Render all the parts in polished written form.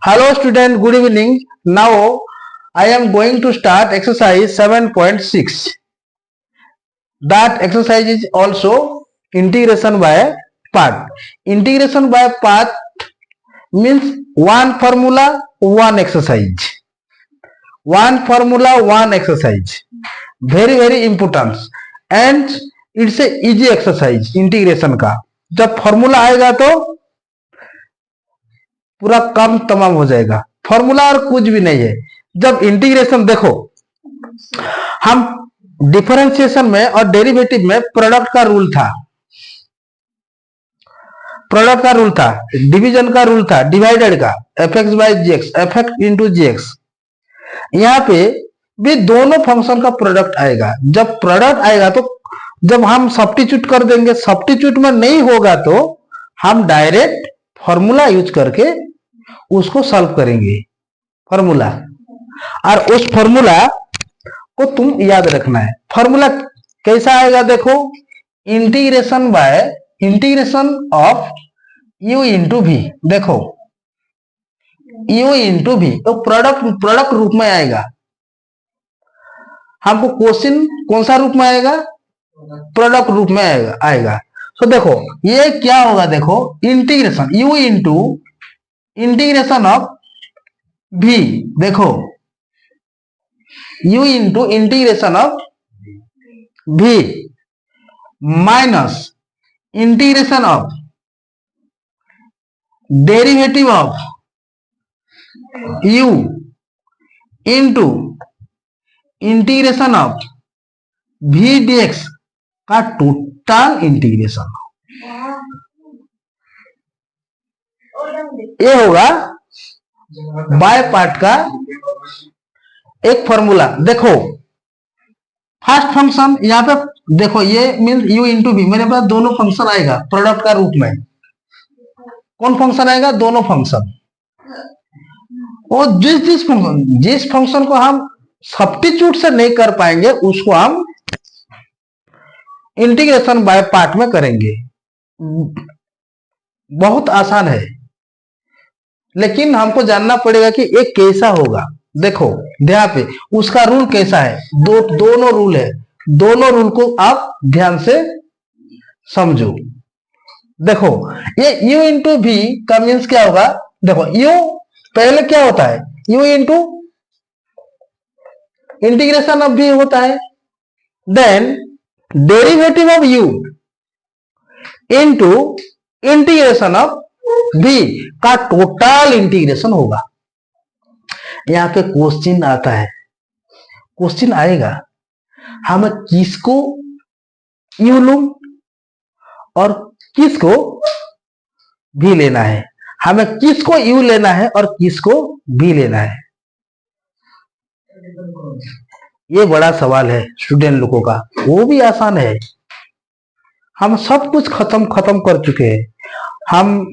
Hello student, good evening. Now I am going to start exercise 7.6. That exercise is also integration by part. Integration by part means one formula, one exercise. One formula, one exercise. Very important. And it's a easy exercise integration का. जब formula आएगा तो पूरा काम तमाम हो जाएगा. Formula और कुछ भी नहीं है. जब इंटीग्रेशन देखो, हम डिफरेंशिएशन में और डेरिवेटिव में प्रोडक्ट का रूल था, डिवीजन का रूल था, डिवाइडेड का, f x by g x, f x into g x. यहाँ पे भी दोनों फंक्शन का प्रोडक्ट आएगा. जब प्रोडक्ट आएगा तो जब हम सब्स्टिट्यूट कर देंगे, सब्स्टिट्यूट में नहीं होगा तो हम डायरेक्ट फॉर्मूला यूज करके उसको सॉल्व करेंगे. फॉर्मूला, और उस फॉर्मूला को तुम याद रखना है. फॉर्मूला कैसा आएगा देखो, इंटीग्रेशन ऑफ u इंटू भी. देखो u इंटू भी तो प्रोडक्ट रूप में आएगा. हमको क्वेश्चन कौन सा रूप में आएगा, प्रोडक्ट रूप में आएगा. तो देखो ये क्या होगा, देखो integration u into integration of भी. देखो u इंटू इंटीग्रेशन ऑफ भी minus integration of derivative of u into integration of v dx का टोटल इंटीग्रेशन. ये होगा बाय पार्ट का एक फॉर्मूला. देखो फर्स्ट फंक्शन यहाँ पे देखो, ये मीन्स u इंटू भी, मेरे पास दोनों फंक्शन आएगा प्रोडक्ट का रूप में. कौन फंक्शन आएगा, दोनों फंक्शन. और जिस फंक्शन को हम सब्स्टिट्यूट से नहीं कर पाएंगे उसको हम इंटीग्रेशन बाय पार्ट में करेंगे. बहुत आसान है, लेकिन हमको जानना पड़ेगा कि ये कैसा होगा. देखो ध्यान पे उसका रूल कैसा है. दोनों रूल है, दोनों रूल को आप ध्यान से समझो. देखो ये u इंटू भी का मीन्स क्या होगा. देखो u पहले क्या होता है, u इंटू इंटीग्रेशन ऑफ भी होता है, then derivative of u into integration of भी का टोटल इंटीग्रेशन होगा. यहां पे क्वेश्चन आता है, क्वेश्चन आएगा हमें किसको u लूं और किसको भी लेना है. हमें किसको u लेना है और किसको भी लेना है. ये बड़ा सवाल है स्टूडेंट लोगों का. वो भी आसान है, हम सब कुछ खत्म कर चुके हैं. हम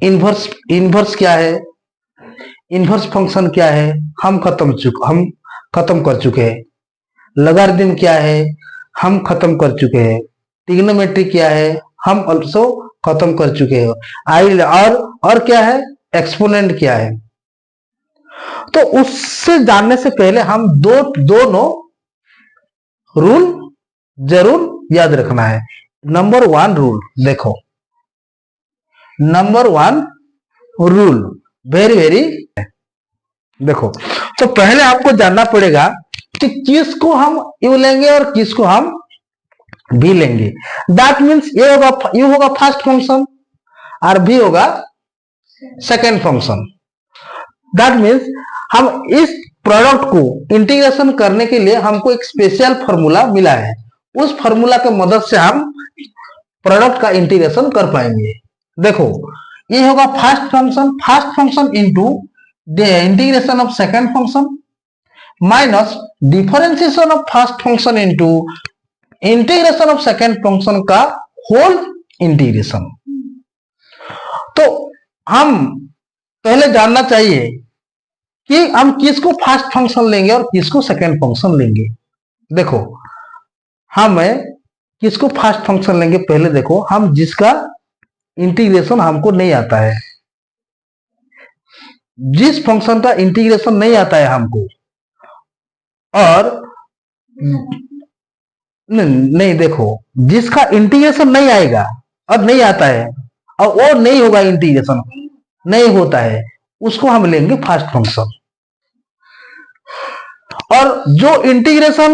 इनवर्स क्या है, इनवर्स फंक्शन क्या है, हम खत्म कर चुके हैं. लॉगरिथम क्या है, हम खत्म कर चुके हैं. ट्रिग्नोमेट्री क्या है, हम ऑल्सो खत्म कर चुके हैं. और क्या है, एक्सपोनेंट क्या है. तो उससे जानने से पहले हम दोनों रूल जरूर याद रखना है. नंबर 1 रूल देखो, नंबर 1 रूल वेरी देखो. तो पहले आपको जानना पड़ेगा कि किसको हम यू लेंगे और किसको हम भी लेंगे. दैट मीन्स ये होगा, यू होगा फर्स्ट फंक्शन और भी होगा सेकेंड फंक्शन. दैट मीन्स हम इस प्रोडक्ट को इंटीग्रेशन करने के लिए हमको एक स्पेशल फॉर्मूला मिला है. उस फॉर्मूला के मदद से हम प्रोडक्ट का इंटीग्रेशन कर पाएंगे. देखो ये होगा first function into integration of second function minus differentiation of first function into integration of second function का होल इंटीग्रेशन. तो हम पहले जानना चाहिए कि हम किसको फर्स्ट फंक्शन लेंगे और किसको सेकेंड फंक्शन लेंगे. देखो हमें किसको फर्स्ट फंक्शन लेंगे, पहले देखो हम जिसका इंटीग्रेशन हमको नहीं आता है, जिस फंक्शन का इंटीग्रेशन नहीं आता है हमको, और नहीं देखो, जिसका इंटीग्रेशन नहीं आएगा और नहीं आता है और वो नहीं होगा, इंटीग्रेशन नहीं होता है, उसको हम लेंगे फर्स्ट फंक्शन। और जो इंटीग्रेशन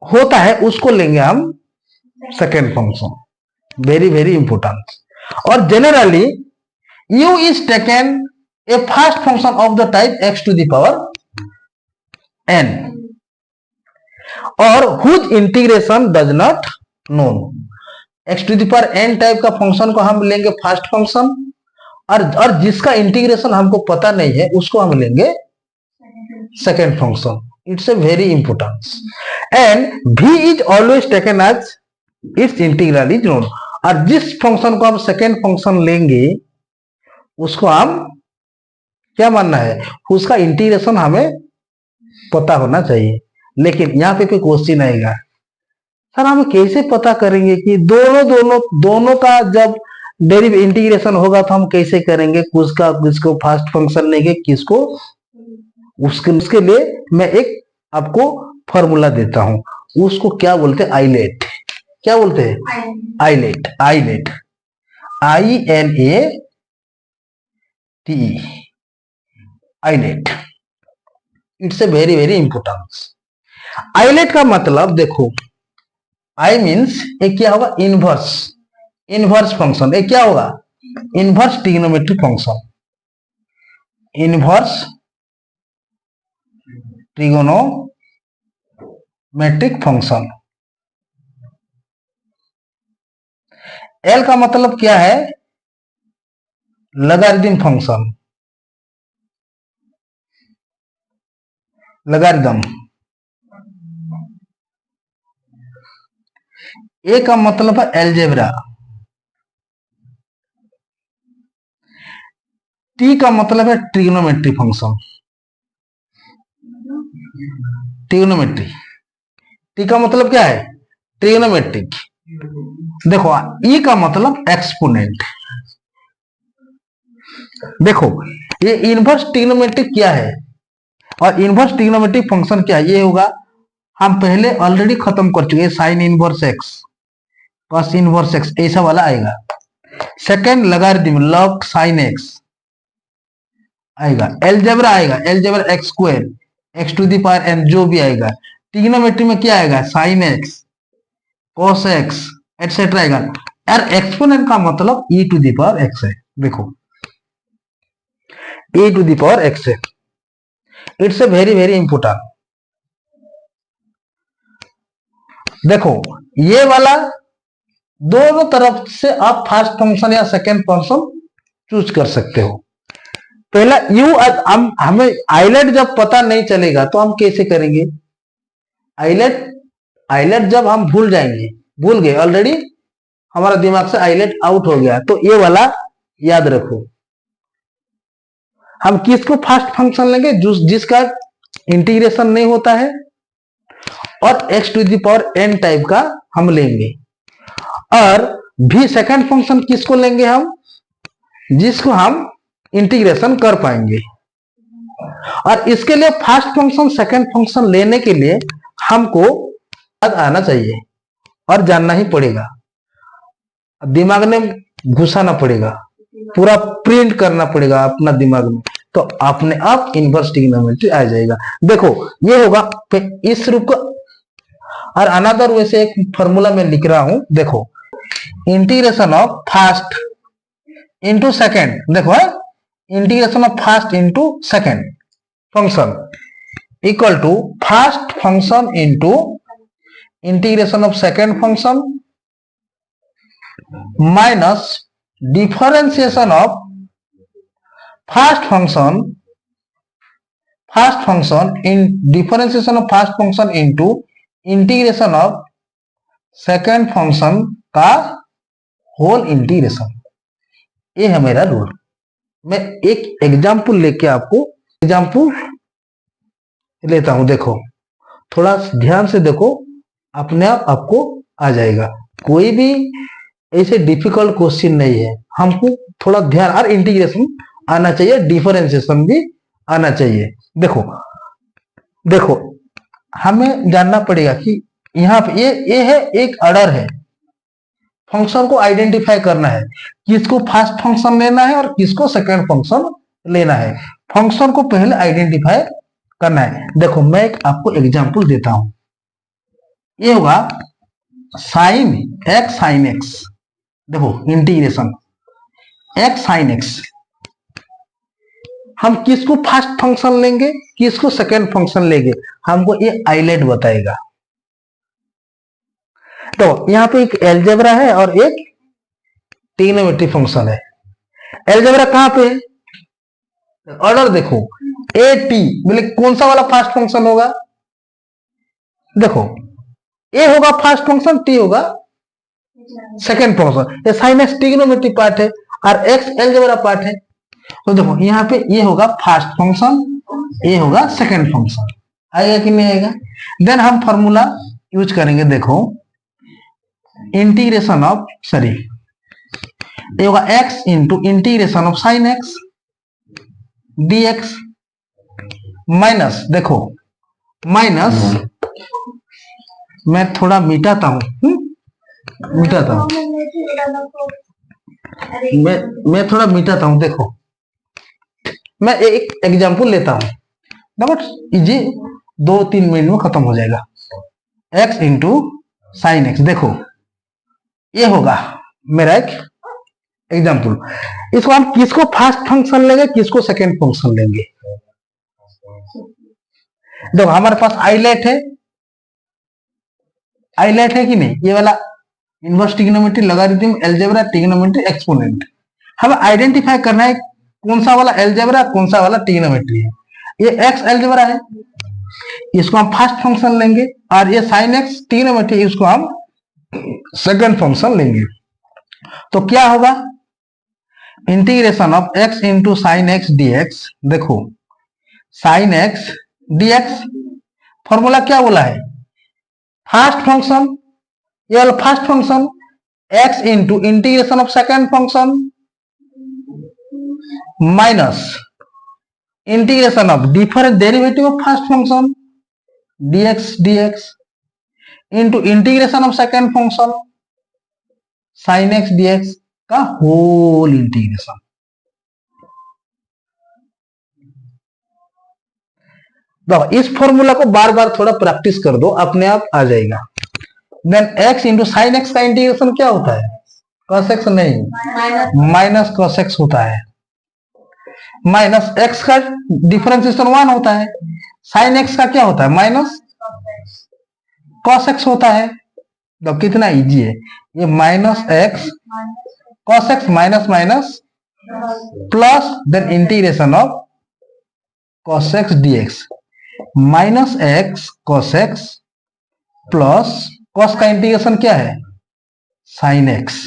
होता है उसको लेंगे हम second function. Very very important. और generally u is taken a first function of the type x to the power n और whose integration does not known. x to the power n type का function को हम लेंगे first function, और जिसका integration हमको पता नहीं है उसको हम लेंगे second function. It's a very important. And v is always taken as its integral is known. और जिस फंक्शन को हम सेकेंड फंक्शन लेंगे उसको हम क्या मानना है, उसका इंटीग्रेशन हमें पता होना चाहिए। लेकिन यहाँ पे कोई क्वेश्चन आएगा, सर हम कैसे पता करेंगे कि दोनों का जब डेरिव इंटीग्रेशन होगा तो हम कैसे करेंगे, किसको फर्स्ट फंक्शन लेंगे, किसको उसके लिए मैं एक आपको फॉर्मूला देता हूं, उसको क्या बोलते हैं, आइलेट। क्या बोलते हैं, ILATE. ILATE, ILATE, ILATE. It's a very very important. ILATE का मतलब देखो, आई मीन्स एक क्या होगा, इनवर्स फंक्शन। एक क्या होगा, inverse trigonometric function. Inverse trigonometric function. L का मतलब क्या है, लॉगरिथम फंक्शन। लॉगरिथम। ए का मतलब है एलजेब्रा। टी का मतलब है ट्रिग्नोमेट्री फंक्शन। ट्रिग्नोमेट्री, टी का मतलब क्या है, ट्रिग्नोमेट्रिक। देखो ई का मतलब एक्सपोनेंट। देखो ये इनवर्स ट्रिग्नोमेट्रिक क्या है और इनवर्स ट्रिग्नोमेट्रिक फंक्शन क्या है, ये होगा, हम पहले ऑलरेडी खत्म कर चुके हैं, sine inverse x, cos inverse x, ऐसा वाला आएगा। Second logarithm, log sine x आएगा। एलजेब्रा आएगा, algebra x square, x to the power n, जो भी आएगा। ट्रिग्नोमेट्री में क्या आएगा, sine x, cos x, etcetera आएगा। और एक्सपोनेंट का मतलब e to the power x है। देखो e to the power x है। It's a very very important. देखो ये वाला दोनों तरफ से आप फर्स्ट फंक्शन या सेकेंड फंक्शन चूज कर सकते हो। पहला यू, हमें आइलेट जब पता नहीं चलेगा तो हम कैसे करेंगे, आइलेट जब हम भूल गए ऑलरेडी, हमारा दिमाग से आइलेट आउट हो गया, तो ये वाला याद रखो, हम किसको फर्स्ट फंक्शन लेंगे, जिसका इंटीग्रेशन नहीं होता है, और x to the power n type का हम लेंगे। और भी सेकंड फंक्शन किसको लेंगे हम, जिसको हम इंटीग्रेशन कर पाएंगे। और इसके लिए फर्स्ट फंक्शन सेकंड फंक्शन लेने के लिए हमको याद आना चाहिए और जानना ही पड़ेगा, दिमाग में घुसाना पड़ेगा, पूरा प्रिंट करना पड़ेगा अपना दिमाग में, तो अपने आप इनवर्स ट्रिग्नोमेट्री आ जाएगा। देखो ये होगा इस रूप का। और अनदर वे से एक फॉर्मूला में लिख रहा हूं, देखो integration of first into second, देखो integration of first into second function equal to first function into integration of second function minus differentiation of first function in differentiation of first function into integration of second function का whole integration. ये है मेरा rule. मैं एक example लेके आपको example लेता हूं, देखो थोड़ा ध्यान से देखो, अपने आप आपको आ जाएगा। कोई भी ऐसे डिफिकल्ट क्वेश्चन नहीं है, हमको थोड़ा ध्यान, और इंटीग्रेशन आना चाहिए, डिफरेंशिएशन भी आना चाहिए। देखो देखो हमें जानना पड़ेगा कि यहाँ पे ये है, एक ऑर्डर है, फंक्शन को आइडेंटिफाई करना है, किसको फर्स्ट फंक्शन लेना है और किसको सेकंड फंक्शन लेना है। फंक्शन को पहले आइडेंटिफाई करना है। देखो मैं एक आपको एग्जांपल देता हूं, ये होगा साइन एक्स, देखो इंटीग्रेशन एक्स साइन एक्स, हम किसको फर्स्ट फंक्शन लेंगे, किसको सेकंड फंक्शन लेंगे, हमको ये आइलेट बताएगा। तो यहाँ पे एक एलजेब्रा है और एक ट्रिग्नोमेट्री फंक्शन है। एलजेब्रा कहां पे है, ऑर्डर देखो, ए टी बोले कौन सा वाला फर्स्ट फंक्शन होगा, देखो ए होगा फर्स्ट फंक्शन, टी होगा सेकंड फंक्शन। ये साइन एक्स ट्रिग्नोमेट्री पार्ट है और एक्स एलजेब्रा पार्ट है। तो देखो यहाँ पे ये होगा फर्स्ट फंक्शन, ये होगा सेकंड फंक्शन, आएगा कि नहीं आएगा। देन हम फॉर्मूला यूज करेंगे, देखो इंटीग्रेशन ऑफ ये होगा x into integration of sine x d x minus, देखो माइनस, मैं थोड़ा मिटाता हूं, मैं थोड़ा मिटाता हूं। देखो मैं एक एग्जांपल लेता हूं, बहुत इजी, 2-3 मिनट में खत्म हो जाएगा। x इंटू साइन एक्स, देखो ये होगा मेरा एक एग्जांपल। इसको हम किसको फर्स्ट फंक्शन लेंगे, किसको सेकंड फंक्शन लेंगे। देखो हमारे पास आइलेट है कि नहीं, ये वाला inverse trigonometry, logarithm, algebra, trigonometry, exponent. हमें आइडेंटिफाई करना है कौन सा वाला अलजेब्रा, कौन सा वाला ट्रिग्नोमेट्री है। ये एक्स अलजेब्रा है, इसको हम फर्स्ट फंक्शन लेंगे, और ये साइन एक्स ट्रिग्नोमेट्री, इसको हम सेकंड फंक्शन लेंगे। तो क्या होगा, integration of x into sine x d x, देखो sine x d x, formula क्या बोला है, फर्स्ट फंक्शन, ये वाला first function, x into integration of second function minus integration of different derivative of first function dx into integration of second function sine x dx का whole integration. इस formula को बार बार थोड़ा प्रैक्टिस कर दो, अपने आप आ जाएगा। Then x into sine x का इंटीग्रेशन क्या होता है, cos x नहीं, माइनस cos x होता है, माइनस x का डिफरेंशिएशन 1 होता है, साइन x का क्या होता है, माइनस cos x होता है। तो कितना इजी है, ये minus x cos x minus minus plus, then integration of cos x dx, minus x cos x plus cos का इंटीग्रेशन क्या है, sin x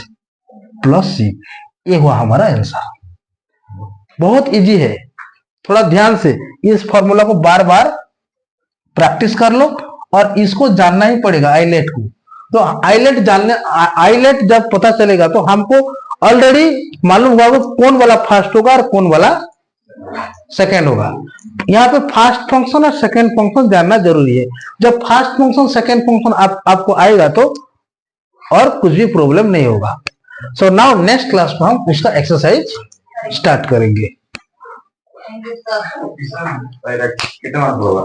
प्लस c। ये हुआ हमारा आंसर। बहुत इजी है, थोड़ा ध्यान से इस फॉर्मूला को बार बार प्रैक्टिस कर लो, और इसको जानना ही पड़ेगा आइलेट को। तो आइलेट जब पता चलेगा तो हमको ऑलरेडी मालूम होगा कौन वाला फर्स्ट होगा और कौन वाला सेकंड होगा। यहाँ पे फर्स्ट फंक्शन और सेकंड फंक्शन जानना जरूरी है। जब फर्स्ट फंक्शन सेकंड फंक्शन आपको आएगा तो और कुछ भी प्रॉब्लम नहीं होगा। सो नाउ नेक्स्ट क्लास में हम उसका एक्सरसाइज स्टार्ट करेंगे। कितना होगा?